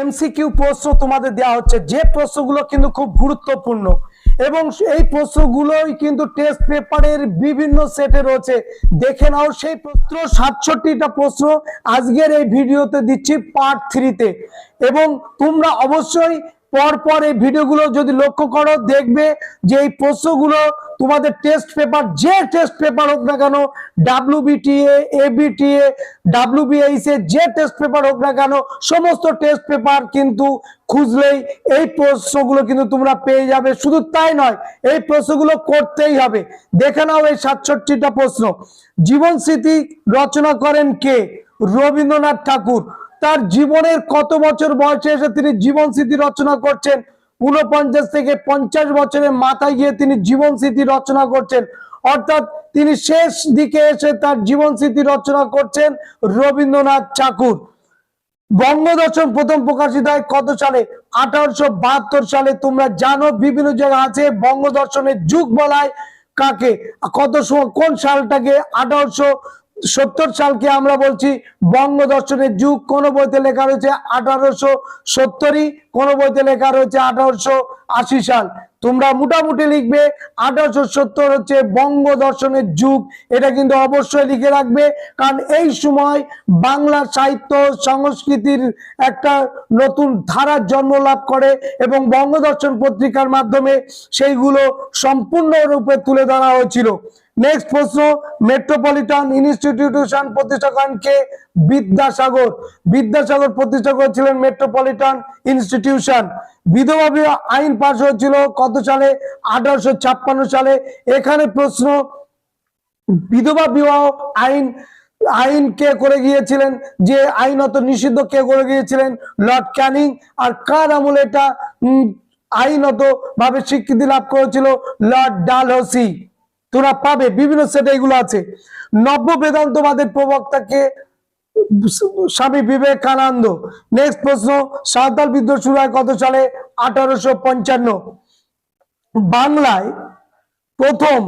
MCQ প্রশ্ন তোমাদের দেওয়া হচ্ছে, যে প্রশ্নগুলো কিন্তু খুব গুরুত্বপূর্ণ এবং এই প্রশ্নগুলোই কিন্তু টেস্ট পেপারের বিভিন্ন সেটে রয়েছে। দেখে নাও সেই প্রশ্ন 67টা প্রশ্ন আজকের এই ভিডিওতে দিচ্ছি পার্ট 3-তে, এবং তোমরা অবশ্যই পরপর এই ভিডিওগুলো যদি লক্ষ্য করো দেখবে যে এই প্রশ্নগুলো তোমাদের টেস্ট পেপার, যে টেস্ট পেপার হোক না কেন, ডাব্লিউবিটিএ, এবিটিএ, ডাব্লিউবিএইচ এর যে টেস্ট পেপার হোক না কেন, সমস্ত টেস্ট পেপার কিন্তু খুঁজলেই এই প্রশ্নগুলো কিন্তু তোমরা পেয়ে যাবে। শুধু তাই নয়, এই প্রশ্নগুলো করতেই হবে। দেখে নাও এই 67টা প্রশ্ন। জীবন স্মৃতি রচনা করেন কে? রবীন্দ্রনাথ ঠাকুর। তার জীবনের কত বছর বয়সে এসে তিনি জীবন স্মৃতি রচনা করছেন? 49 থেকে 50 বছরের মাথায় গিয়ে তিনি জীবন স্মৃতি রচনা করছেন, অর্থাৎ তিনি শেষ দিকে এসে তার জীবন স্মৃতি রচনা করছেন রবীন্দ্রনাথ ঠাকুর। বঙ্গদর্শন প্রথম প্রকাশিত হয় কত সালে? 1872 সালে। তোমরা জানো বিভিন্ন জায়গায় আছে বঙ্গদর্শনের যুগ বলা হয় কাকে, কত কোন সালটাকে? 1870 সালকে আমরা বলছি বঙ্গদর্শনের যুগ। কোন বইতে লেখা রয়েছে 1870, কোন বইতে লেখা রয়েছে 1880 সাল। তোমরা মোটামুটি লিখবে 1870 হচ্ছে বঙ্গদর্শনের যুগ, এটা কিন্তু অবশ্যই লিখে রাখবে, কারণ এই সময় বাংলা সাহিত্য সংস্কৃতির একটা নতুন ধারার জন্ম লাভ করে এবং বঙ্গদর্শন পত্রিকার মাধ্যমে সেইগুলো সম্পূর্ণরূপে তুলে ধরা হয়েছিল। নেক্সট প্রশ্ন, মেট্রোপলিটন ইনস্টিটিউশন প্রতিষ্ঠা করেন কে? বিদ্যাসাগর। বিদ্যাসাগর প্রতিষ্ঠা করেছিলেন মেট্রোপলিটন ইনস্টিটিউশন। বিধবা বিবাহ আইন পাস হয়েছিল কত সালে? 1856 সালে। এখানে প্রশ্ন, বিধবা বিবাহ আইন কে করে গিয়েছিলেন, যে আইনত নিষিদ্ধ কে করে গিয়েছিলেন? লর্ড ক্যানিং। আর কার আমলে এটা আইনত ভাবে স্বীকৃতি লাভ করেছিল? লর্ড ডালহৌসি। তোমরা পাবে বিভিন্ন সেটে এগুলো আছে। নব্য বেদান্তবাদের প্রবক্তাকে? স্বামী বিবেকানন্দ। নেক্সট প্রশ্ন, সাঁওতাল বিদ্রোহ শুরু হয় কত সালে? 1855। বাংলায় প্রথম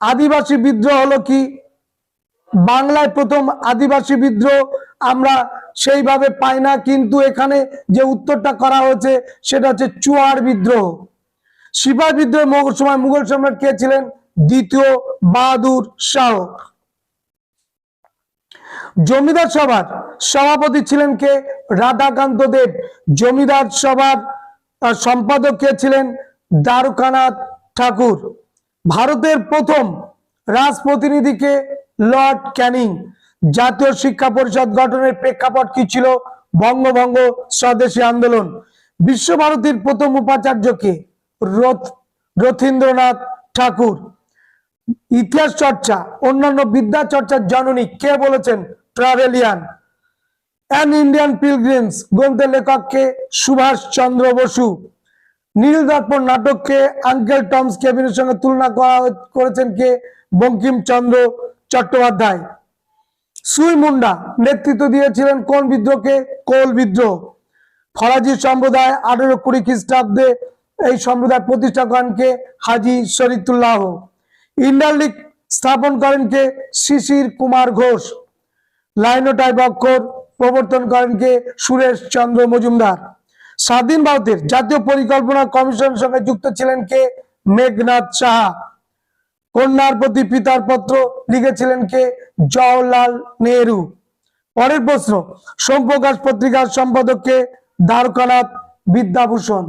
আদিবাসী বিদ্রোহ হলো কি? বাংলায় প্রথম আদিবাসী বিদ্রোহ আমরা সেইভাবে পাই না, কিন্তু এখানে যে উত্তরটা করা হয়েছে সেটা হচ্ছে চুয়ার বিদ্রোহ। সিপাহী বিদ্রোহ সময় মুঘল সম্রাট কে ছিলেন? দ্বিতীয় বাহাদুর শাহ। জমিদার সভার সভাপতি ছিলেন কে? রাধাকান্ত দেব। জমিদার সভার সম্পাদক কে ছিলেন? দ্বারকানাথ ঠাকুর। ভারতের প্রথম রাজপ্রতিনিধিকে? লর্ড ক্যানিং। জাতীয় শিক্ষা পরিষদ গঠনের প্রেক্ষাপট কি ছিল? বঙ্গভঙ্গ স্বদেশী আন্দোলন। বিশ্বভারতীর প্রথম উপাচার্য কে? রথীন্দ্রনাথ ঠাকুর। ইতিহাস চর্চা অন্যান্য বিদ্যা চর্চার জননী কে বলেছেন? ট্রাভেলিয়ান। অ্যান ইন্ডিয়ান পিলগ্রিমস গ্রন্থের লেখককে? সুভাষ চন্দ্র বসু। নীল দর্পণ নাটককে আঙ্কেল টমস কেবিনের সঙ্গে তুলনা করেছেন কে? বঙ্কিমচন্দ্র চট্টোপাধ্যায়। সুই মুন্ডা নেতৃত্ব দিয়েছিলেন কোন বিদ্রোহকে? কোল বিদ্রোহ। ফরাজি সম্প্রদায় 1820 খ্রিস্টাব্দে এই সম্প্রদায় প্রতিষ্ঠা করেন কে? হাজি শরীফুল্লাহ। ইন্ডিয়ান লীগ স্থাপন করেন কে? শিশির কুমার ঘোষ। লাইনোটাইপ অক্ষর প্রবর্তন করেন কে? সুরেশ চন্দ্র মজুমদার। স্বাধীন ভারতের জাতীয় পরিকল্পনা কমিশনের সঙ্গে যুক্ত ছিলেন কে? মেঘনাথ সাহা। কন্যার প্রতি পিতার পত্র লিখেছিলেন কে? জওহরলাল নেহেরু। পরের প্রশ্ন, সোমপ্রকাশ পত্রিকার সম্পাদককে? দ্বারকানাথ বিদ্যাভূষণ।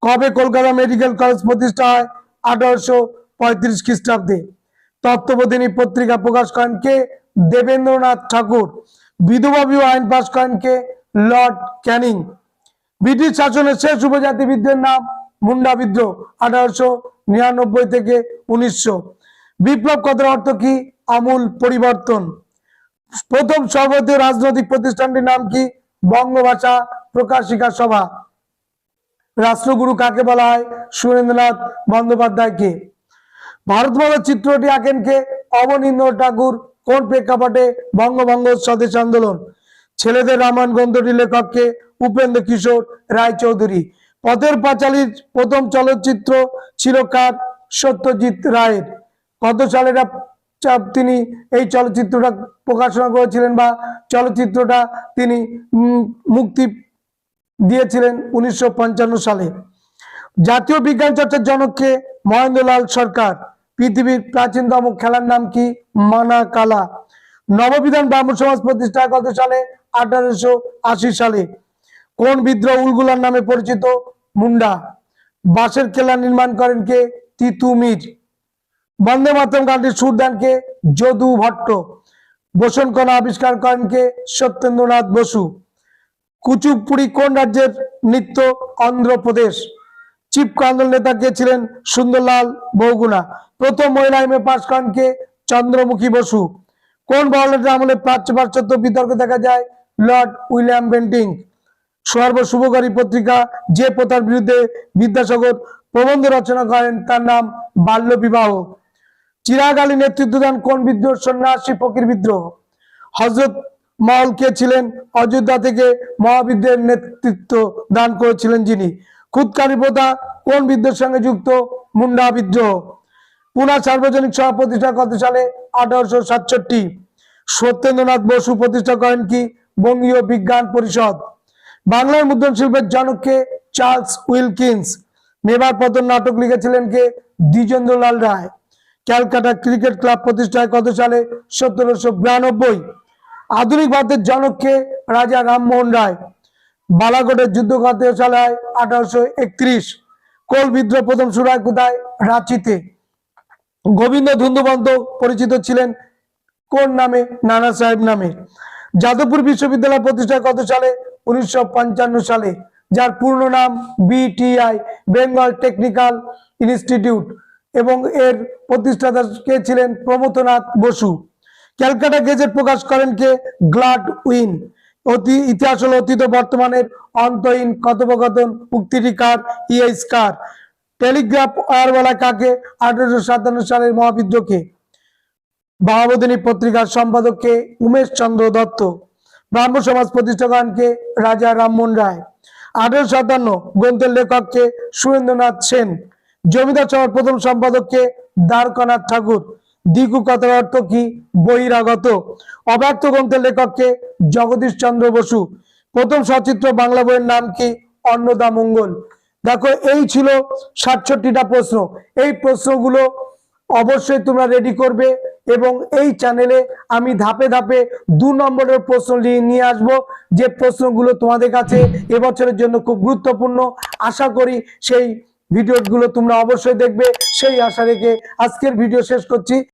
কবে কলকাতা মেডিকেল কলেজ প্রতিষ্ঠা হয়? 1835 খ্রিস্টাব্দে। তত্ত্ববোধিনী পত্রিকা প্রকাশ করেন কে? দেবেন্দ্রনাথ ঠাকুর। বিধবা বিবাহ আইন পাস করেন কে? লর্ড ক্যানিং। ব্রিটিশ শাসনের শেষ উপজাতি বিদ্রোহের নাম? মুন্ডা বিদ্রোহ, 1899 থেকে 1900। বিপ্লব কথার অর্থ কি? আমূল পরিবর্তন। প্রথম সর্বভারতীয় রাজনৈতিক প্রতিষ্ঠানটির নাম কি? বঙ্গভাষা প্রকাশিকা সভা। রাষ্ট্রগুরু কাকে বলা হয়? সুরেন্দ্রনাথ বন্দ্যোপাধ্যায়কে। ভারতমাতা চিত্রটি আঁকেন কে? অবনীন্দ্রনাথ ঠাকুর। কোন প্রেক্ষাপটে? বঙ্গভঙ্গ স্বদেশী আন্দোলন। ছেলেদের রামায়ণ গ্রন্থটির লেখককে? উপেন্দ্র কিশোর রায়চৌধুরী। পথের পাঁচালীর প্রথম চলচ্চিত্র ছিল কার? সত্যজিৎ রায়ের। কত সালে তিনি এই চলচ্চিত্রটা প্রকাশনা করেছিলেন বা চলচ্চিত্রটা তিনি মুক্তি দিয়েছিলেন 1955 সালে। জাতীয় বিজ্ঞান চর্চার জনককে মহেন্দ্রলাল সরকার। পৃথিবীর প্রাচীনতম খেলার নাম কি? মানা কালা। নববিধান ব্রাহ্ম সমাজ প্রতিষ্ঠা কত সালে? 1880 সালে। কোন বিদ্রোহ উলগুলার নামে পরিচিত? মুন্ডা। বাঁশের খেলা নির্মাণ করেন কে? তিতুমির। বন্দে মাতরম গানটির সুর দেন কে? যদু ভট্ট। বোসন কণা আবিষ্কার করেন কে? সত্যেন্দ্রনাথ বসু। কুচুপুড়ি কোন রাজ্যের নৃত্য? অন্ধ্রপ্রদেশ। চিপকো আন্দোলন নেতা কে ছিলেন? সুন্দরলাল বহুগুণা। প্রথম মহিলা এমএ পাস করেন কে? চন্দ্রমুখী বসু। কোন বড়লাটের আমলে প্রাচ্য পাশ্চাত্য বিতর্ক দেখা যায়? Lord William Bentinck. সর্বশুভকারী পত্রিকা যে প্রথার বিরুদ্ধে বিদ্যাসাগর প্রবন্ধ রচনা করেন তার নাম বাল্য বিবাহ। চিরাগ আলী নেতৃত্ব দেন কোন বিদ্রোহ? সন্ন্যাসী ফকির বিদ্রোহ। হযরত মহল কে ছিলেন? অযোধ্যা থেকে মহাবিদ্রোহের নেতৃত্ব দান করেছিলেন যিনি। খুদকারী প্রথা কোন বিদ্রোহের সঙ্গে যুক্ত? মুন্ডা বিদ্রোহ। পুনা সার্বজনিক সভা প্রতিষ্ঠা কত সালে? 1867। সত্যেন্দ্রনাথ বসু প্রতিষ্ঠা করেন কি? বঙ্গীয় বিজ্ঞান পরিষদ। বাংলার মুদ্রণ শিল্পের জনককে? Charles Wilkins. মেবার পতন নাটক লিখেছিলেন কে? দ্বিজেন্দ্রলাল রায়। ক্যালকাটা ক্রিকেট ক্লাব প্রতিষ্ঠা কত সালে? 1792। আধুনিক ভারতের জনককে? রাজা রামমোহন রায়। বালাকোটের যুদ্ধ কত সালে হয়? 1831। কোল বিদ্রোহ প্রথম শুরু হয় কোথায়? রাঁচিতে। গোবিন্দ ধুন্দু বন্দ পরিচিত ছিলেন কোন নামে? নানা সাহেব নামে। যাদবপুর বিশ্ববিদ্যালয় প্রতিষ্ঠা কত সালে? 1955 সালে, যার পূর্ণ নাম বিটিআই, বেঙ্গল টেকনিক্যাল ইনস্টিটিউট, এবং এর প্রতিষ্ঠাতা কে ছিলেন? প্রমথনাথ বসু। ক্যালকাটা গেজেট প্রকাশ করেন কে? Glad win. ইতিহাস হল অতীত বর্তমানের অন্তহীন কথোপকথন। উক্তিটি কার? ইএস কার। টেলিগ্রাফ ওয়ার বলা কাকে? 1857 সালের মহাবিদ্রোহকে। বামাবোধিনী পত্রিকার সম্পাদককে? উমেশ চন্দ্র দত্ত। ব্রাহ্ম সমাজ প্রতিষ্ঠা করেন কে? রাজা রামমোহন রায়। 1857 গ্রন্থের লেখককে? সুরেন্দ্রনাথ সেন। জমিদার সভার প্রথম সম্পাদককে? দ্বারকানাথ ঠাকুর। দিগু কথার অর্থ কি? বহিরাগত। অব্যক্ত গ্রন্থের লেখককে? জগদীশ চন্দ্র বসু। প্রথম সচিত্র বাংলা বইয়ের নাম কি? অন্নদা মঙ্গল। দেখো, এই ছিল 67টা প্রশ্ন। এই প্রশ্নগুলো অবশ্যই তোমরা রেডি করবে, এবং এই চ্যানেলে আমি ধাপে ধাপে 2 নম্বরের প্রশ্ন নিয়ে আসব, যে প্রশ্নগুলো তোমাদের কাছে এবছরের জন্য খুব গুরুত্বপূর্ণ। আশা করি সেই ভিডিওগুলো তোমরা অবশ্যই দেখবে, সেই আশা রেখে আজকের ভিডিও শেষ করছি।